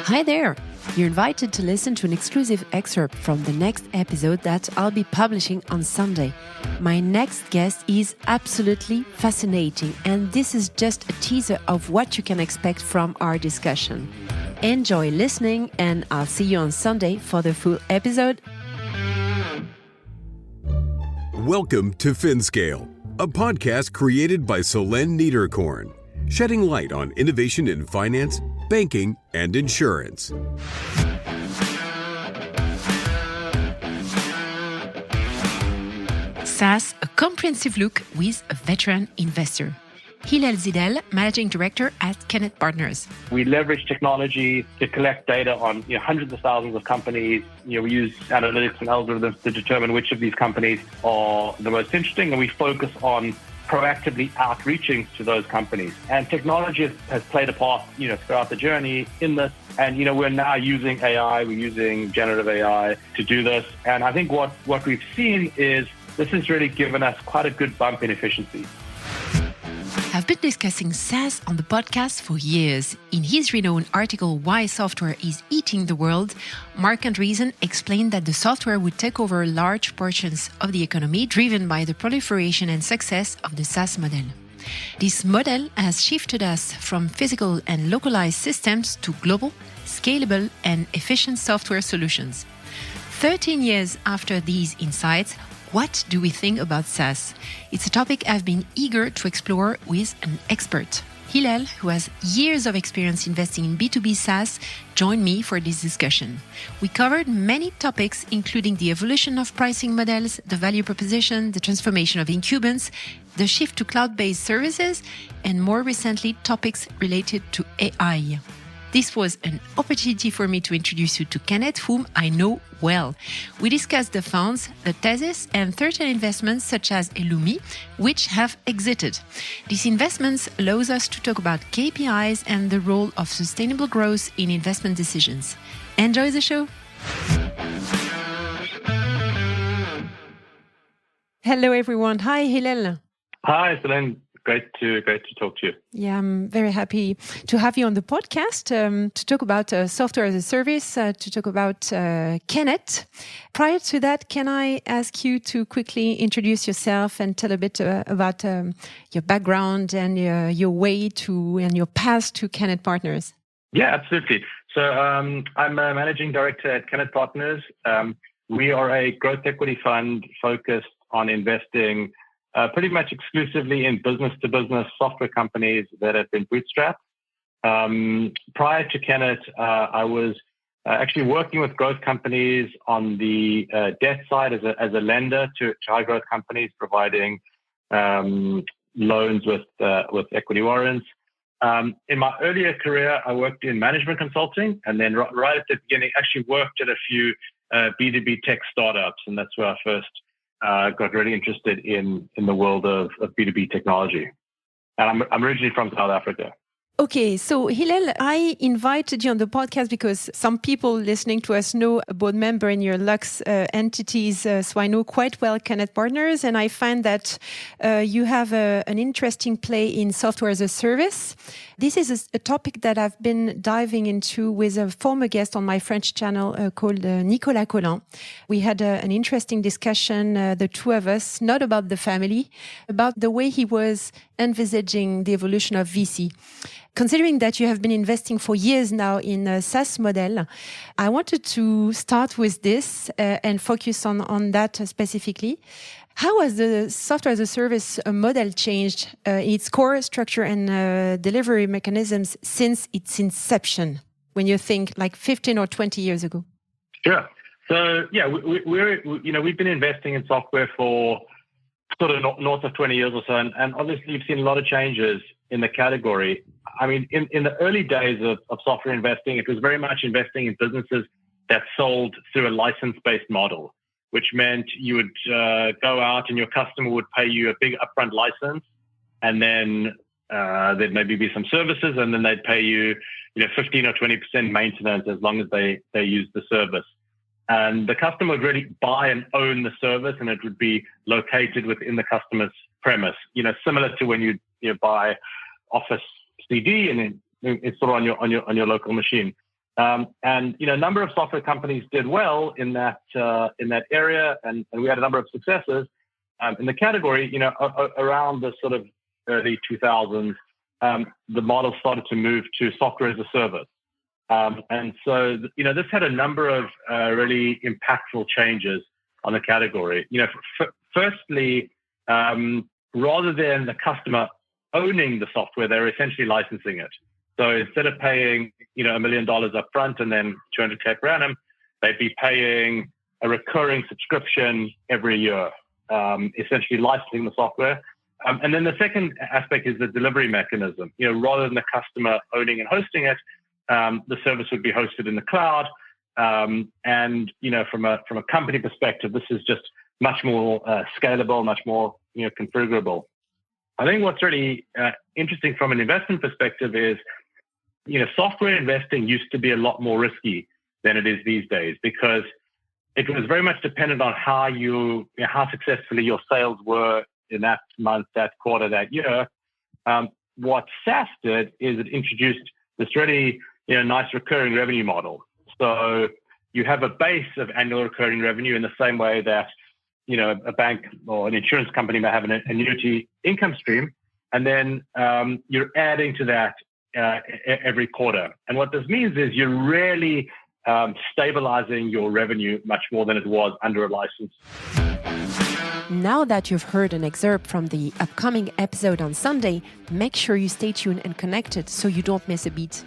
Hi there! You're invited to listen to an exclusive excerpt from the next episode that I'll be publishing on Sunday. My next guest is absolutely fascinating, and this is just a teaser of what you can expect from our discussion. Enjoy listening, and I'll see you on Sunday for the full episode. Welcome to FinScale, a podcast created by Solène Niederkorn, shedding light on innovation in finance, banking, and insurance. SaaS, a comprehensive look with a veteran investor. Hillel Zidel, Managing Director at Kennet Partners. We leverage technology to collect data on hundreds of thousands of companies. We use analytics and algorithms to determine which of these companies are the most interesting, and we focus on proactively outreaching to those companies. And technology has played a part, throughout the journey in this. And, we're now using AI, we're using generative AI to do this. And I think what we've seen is this has really given us quite a good bump in efficiency. I've been discussing SaaS on the podcast for years. In his renowned article, Why Software is Eating the World, Marc Andreessen explained that the software would take over large portions of the economy, driven by the proliferation and success of the SaaS model. This model has shifted us from physical and localized systems to global, scalable, and efficient software solutions. 13 years after these insights, what do we think about SaaS? It's a topic I've been eager to explore with an expert. Hillel, who has years of experience investing in B2B SaaS, joined me for this discussion. We covered many topics, including the evolution of pricing models, the value proposition, the transformation of incumbents, the shift to cloud-based services, and more recently, topics related to AI. This was an opportunity for me to introduce you to Kennet, whom I know well. We discussed the funds, the thesis, and certain investments such as Illumi, which have exited. These investments allows us to talk about KPIs and the role of sustainable growth in investment decisions. Enjoy the show. Hello, everyone. Hi, Hillel. Hi, Solène. Great to talk to you. Yeah, I'm very happy to have you on the podcast to talk about software as a service, to talk about Kennet. Prior to that, can I ask you to quickly introduce yourself and tell a bit about your background and your way to and your path to Kennet Partners? Yeah, absolutely. So I'm a managing director at Kennet Partners. We are a growth equity fund focused on investing pretty much exclusively in business-to-business software companies that have been bootstrapped. Prior to Kennet, I was actually working with growth companies on the debt side as a lender to high-growth companies, providing loans with equity warrants. In my earlier career, I worked in management consulting, and then right at the beginning, actually worked at a few B2B tech startups, and that's where I first got really interested in the world of B2B technology. And I'm originally from South Africa. Okay, so Hillel, I invited you on the podcast because some people listening to us know a board member in your Lux entities, so I know quite well Kennet Partners, and I find that you have an interesting play in software as a service. This is a topic that I've been diving into with a former guest on my French channel called Nicolas Collin. We had an interesting discussion, the two of us, not about the family, about the way he was envisaging the evolution of VC. Considering that you have been investing for years now in a SaaS model, I wanted to start with this and focus on that specifically. How has the software as a service model changed its core structure and delivery mechanisms since its inception, when you think like 15 or 20 years ago? Sure. So, yeah, we've been investing in software for sort of north of 20 years or so. And obviously, you've seen a lot of changes in the category. I mean, in the early days of software investing, it was very much investing in businesses that sold through a license-based model, which meant you would go out and your customer would pay you a big upfront license, and then there'd maybe be some services, and then they'd pay you 15 or 20% maintenance as long as they use the service. And the customer would really buy and own the service, and it would be located within the customer's premise. Similar to when you buy Office CD and it's sort of on your local machine. And a number of software companies did well in that area, and we had a number of successes in the category. Around the sort of early 2000s, the model started to move to software as a service, and so this had a number of really impactful changes on the category. Firstly, rather than the customer owning the software, they're essentially licensing it. So instead of paying, $1 million up front and then $200K per annum, they'd be paying a recurring subscription every year, essentially licensing the software. And then the second aspect is the delivery mechanism. Rather than the customer owning and hosting it, the service would be hosted in the cloud. And from a company perspective, this is just much more scalable, much more configurable. I think what's really interesting from an investment perspective is, software investing used to be a lot more risky than it is these days, because it was very much dependent on how successfully your sales were in that month, that quarter, that year. What SaaS did is it introduced this really nice recurring revenue model. So you have a base of annual recurring revenue in the same way that a bank or an insurance company may have an annuity income stream, and then you're adding to that every quarter. And what this means is you're really stabilizing your revenue much more than it was under a license. Now that you've heard an excerpt from the upcoming episode on Sunday, make sure you stay tuned and connected so you don't miss a beat.